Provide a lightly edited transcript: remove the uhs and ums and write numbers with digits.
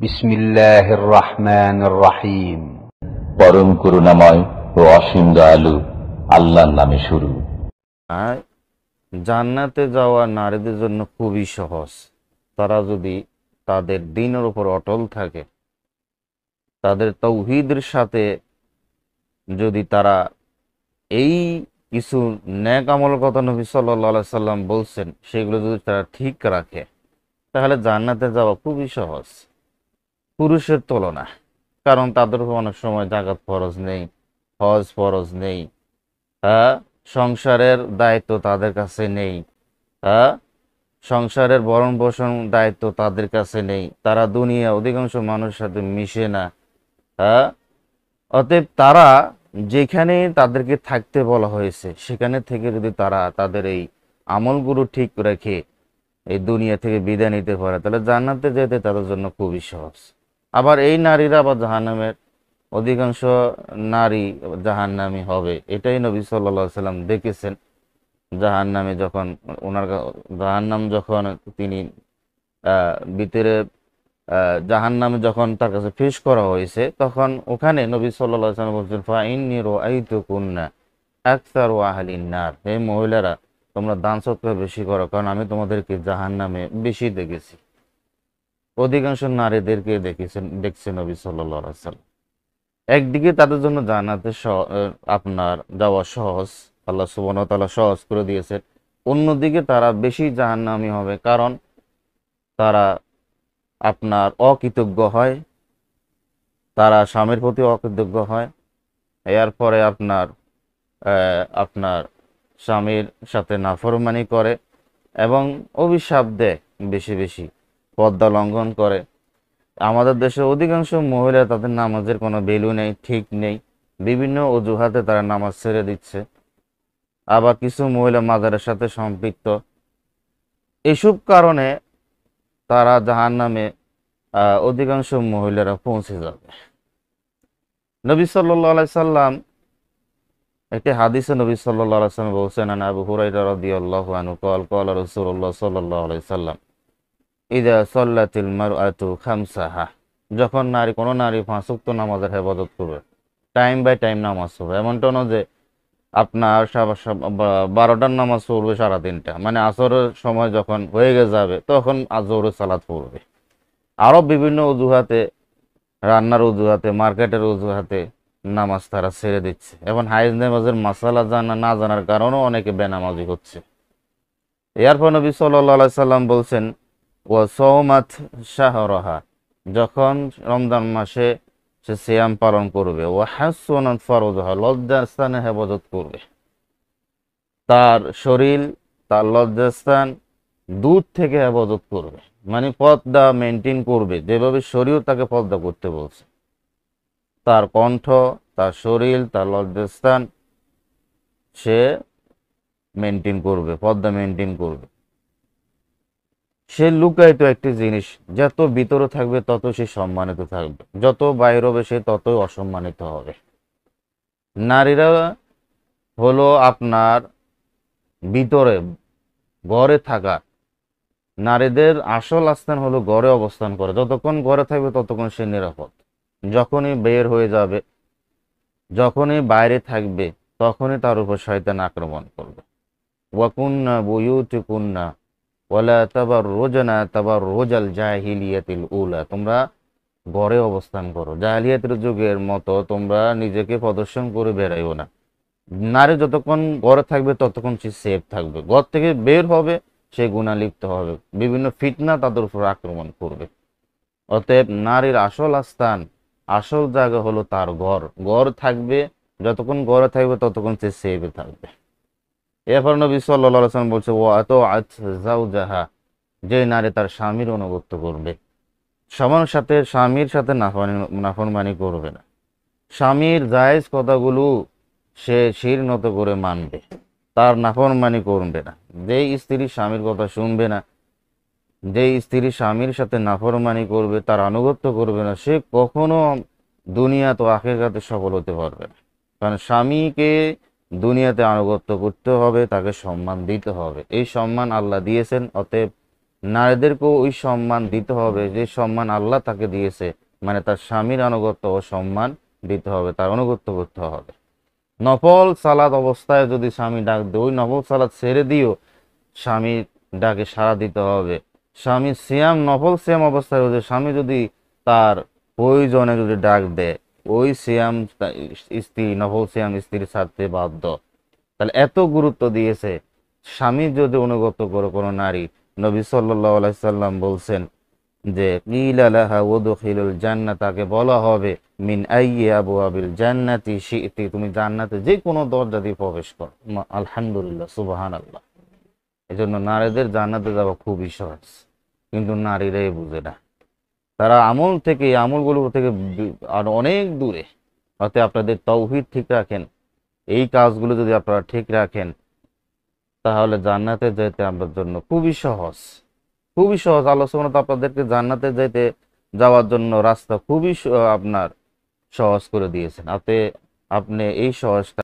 বিসমিল্লাহির রহমানির রহিম। পরম করুণাময় ও অসীম দয়ালু আল্লাহর নামে শুরু। জান্নাতে যাওয়া নারীদের জন্য খুবই সহজ। তারা যদি তাদের দ্বীনের উপর অটল থাকে, তাদের তাওহীদের সাথে যদি তারা এই কিছু নেক আমল কথা নবী সাল্লাল্লাহু আলাইহি সাল্লাম বলছেন সেগুলো যদি তারা ঠিক রাখে, তাহলে জান্নাতে যাওয়া খুবই সহজ পুরুষের তুলনা। কারণ তাদের উপর অনেক সময় যাকাত ফরজ নেই, হজ ফরজ নেই, সংসারের দায়িত্ব তাদের কাছে নেই, সংসারের ভরণ পোষণ দায়িত্ব তাদের কাছে নেই, তারা দুনিয়া অধিকাংশ মানুষের সাথে মিশে না। অতএব তারা যেখানে তাদেরকে থাকতে বলা হয়েছে সেখানে থেকে যদি তারা তাদের এই আমলগুলো ঠিক রেখে এই দুনিয়া থেকে বিদায় নিতে পারে, তাহলে জান্নাতে যেতে তাদের জন্য খুবই সহজ। আবার এই নারীরা বা জাহান্নামের অধিকাংশ নারী জাহান্নামী হবে, এটাই নবী সাল্লাল্লাহু আলাইহি সাল্লাম দেখেছেন। জাহান্নামে যখন জাহান্নাম যখন তিনি ভিতরে জাহান্নামে যখন তার কাছে পেশ করা হয়েছে, তখন ওখানে নবী সাল্লাল্লাহু আলাইহি ওয়াসাল্লাম বলছেন, ফাইন্নী রাআইতুকুন্না আকসারু আহলিন নার, হে মহিলারা তোমরা দান সৎকার বেশি করো, কারণ আমি তোমাদেরকে জাহান্নামে বেশি দেখেছি। অধিকাংশ নারীদেরকে দেখছেন নবী সাল্লাল্লাহু আলাইহি ওয়াসাল্লাম। একদিকে তাদের জন্য জান্নাতে আপনার যাওয়া সহজ, আল্লাহ সুবহানাহু ওয়া তাআলা সহজ করে দিয়েছেন। অন্যদিকে তারা বেশি জাহান্নামী হবে, কারণ তারা আপনার অকৃতজ্ঞ হয়, তারা স্বামীর প্রতি অকৃতজ্ঞ হয়, এরপরে আপনার স্বামীর সাথে নাফরমানি করে এবং অভিশাপ দেয়, বেশি বেশি পর্দা লঙ্ঘন করে। আমাদের দেশে অধিকাংশ মহিলা তাদের নামাজের কোনো ভ্যালু নেই, ঠিক নেই, বিভিন্ন অজুহাতে তারা নামাজ ছেড়ে দিচ্ছে। আবার কিছু মহিলা মাজারের সাথে সম্পৃক্ত। এসব কারণে তারা জাহান্নামে অধিকাংশ মহিলারা পৌঁছে যাবে। নবী সাল্লাল্লাহু আলাইহি সাল্লাম একটি হাদিসে নবী সাল্লাল্লাহু আলাইহি সাল্লাম বলছেন, আবু হুরায়রা রাদিয়াল্লাহু আনহু ক্বাল রাসূলুল্লাহ সাল্লাল্লাহু আলাইহি সাল্লাম, ইযা সাল্লাতিল মারআতু খামসাহা, যখন কোনো নারী 5 ওয়াক্ত নামাজের হেফাজত করবে, টাইম বাই টাইম নামাজ পড়বে, এমনটা না যে আপনার 12টার নামাজ পড়বে সারা দিনটা, মানে আসরের সময় যখন হয়ে যাবে তখন জোহরের সালাত পড়বে। আরও বিভিন্ন অজুহাতে, রান্নার অজুহাতে, মার্কেটের অজুহাতে নামাজ তারা ছেড়ে দিচ্ছে। এখন হাইজ নামাজের মাসালা না জানার কারণেও অনেকে বেনামাজি হচ্ছে। এরপর নবী সাল্লাল্লাহু আলাইহি সাল্লাম বলছেন, ও সওমাত শাহরাহা, যখন রমজান মাসে সে সিয়াম পালন করবে, ও হাসনাত ফারজাহা, লজ্জাস্থানে হেফাজত করবে, তার শরীর তার লজ্জাস্থান দূর থেকে হেফাজত করবে, মানে পর্দা মেনটেন করবে, যেভাবে শরীর তাকে পর্দা করতে বলছে, তার কণ্ঠ, তার শরীর, তার লজ্জাস্থান সে মেনটেন করবে, পর্দা মেনটেন করবে। সে লুকায়িত একটি জিনিস, যত ভিতরে থাকবে তত সে সম্মানিত থাকবে, যত বাইরে হবে সে ততই অসম্মানিত হবে। নারীরা হলো আপনার ভিতরে ঘরে থাকা, নারীদের আসল আস্থান হলো ঘরে অবস্থান করে, যতক্ষণ ঘরে থাকবে ততক্ষণ সে নিরাপদ। যখনই বের হয়ে যাবে, যখনই বাইরে থাকবে, তখনই তার উপর শয়তান আক্রমণ করবে। ওয়াকুন্না বুয়ুতিকুন্না ওয়ালা তাবাররুজনা তাবাররুজাল জাহিলিয়াতিল উলা, তোমরা ঘরে অবস্থান করো, জাহিলিয়াতের যুগের মতো তোমরা নিজেকে প্রদর্শন করে বেরাইও না। নারী যতক্ষণ ঘরে থাকবে ততক্ষণ সে সেফ থাকবে, ঘর থেকে বের হবে সে গুনাহ লিপ্ত হবে, বিভিন্ন ফিতনা তাদের উপর আক্রমণ করবে। অতএব নারীর আসল আস্থান, আসল জায়গা হলো তার ঘর। ঘর থাকবে, যতক্ষণ ঘরে থাকবে ততক্ষণ সে সেফে থাকবে। এরপর নবী সাল্লাল্লাহু আলাইহি ওয়াসাল্লাম বলছে, ও আতাআত যাওজাহা, যে নারী তার স্বামীর অনুগত্য করবে, স্বামীর সাথে নাফরমানি করবে না, স্বামীর জায়েজ কথাগুলো সে শির নত করে মানবে, তার নাফরমানি করবে না। যেই স্ত্রী স্বামীর কথা শুনবে না, যেই স্ত্রী স্বামীর সাথে নাফরমানি করবে, তার আনুগত্য করবে না, সে কখনো দুনিয়াতে ও আখিরাতে সফল হতে পারবে না। কারণ স্বামীকে দুনিয়াতে আনুগত্য করতে হবে, তাকে সম্মান দিতে হবে, এই সম্মান আল্লাহ দিয়েছেন। অতএব নারীদেরকেও ওই সম্মান দিতে হবে যে সম্মান আল্লাহ তাকে দিয়েছে, মানে তার স্বামীর আনুগত্য ও সম্মান দিতে হবে, তার আনুগত্য করতে হবে। নফল সালাত অবস্থায় যদি স্বামী ডাক দেয়, ওই নফল সালাত ছেড়ে দিও স্বামীর ডাকে সাড়া দিতে হবে। স্বামী সিয়াম, নফল সিয়াম অবস্থায় যদি স্বামী যদি তার প্রয়োজনে যদি ডাক দেয়, ওই সিয়াম স্ত্রী, নফল সিয়াম স্ত্রীর ছাড়তে বাধ্য। তাহলে এত গুরুত্ব দিয়েছে। স্বামী যদি অনুগত করে কোনো নারী, নবী সাল্লাল্লাহু আলাইহি সাল্লাম বলছেন যে কিলা লাহা ওয়াদখিলুল জান্নাত, তাকে বলা হবে মিন আইয়ি আবওয়াবিল জান্নাতি শি'তি, তুমি জান্নাতে যে কোনো দরজা দিয়ে প্রবেশ করো। আলহামদুলিল্লাহ, সুবহানাল্লাহ। এজন্য নারীদের জান্নাতে যাওয়া খুবই সহজ, কিন্তু নারীরাই বুঝে না। তারা আমল থেকে, আমলগুলো থেকে আর অনেক দূরে। অতএব আপনাদের তাওহীদ ঠিক রাখেন, এই কাজগুলো যদি আপনারা ঠিক রাখেন, তাহলে জান্নাতে যেতে আপনার জন্য খুবই সহজ, খুবই সহজ। আল্লাহ সুবহানাহু ওয়া তাআলা আপনাদেরকে জান্নাতে যেতে যাওয়ার জন্য রাস্তা খুবই আপনার সহজ করে দিয়েছেন। আপনি এই সহজটা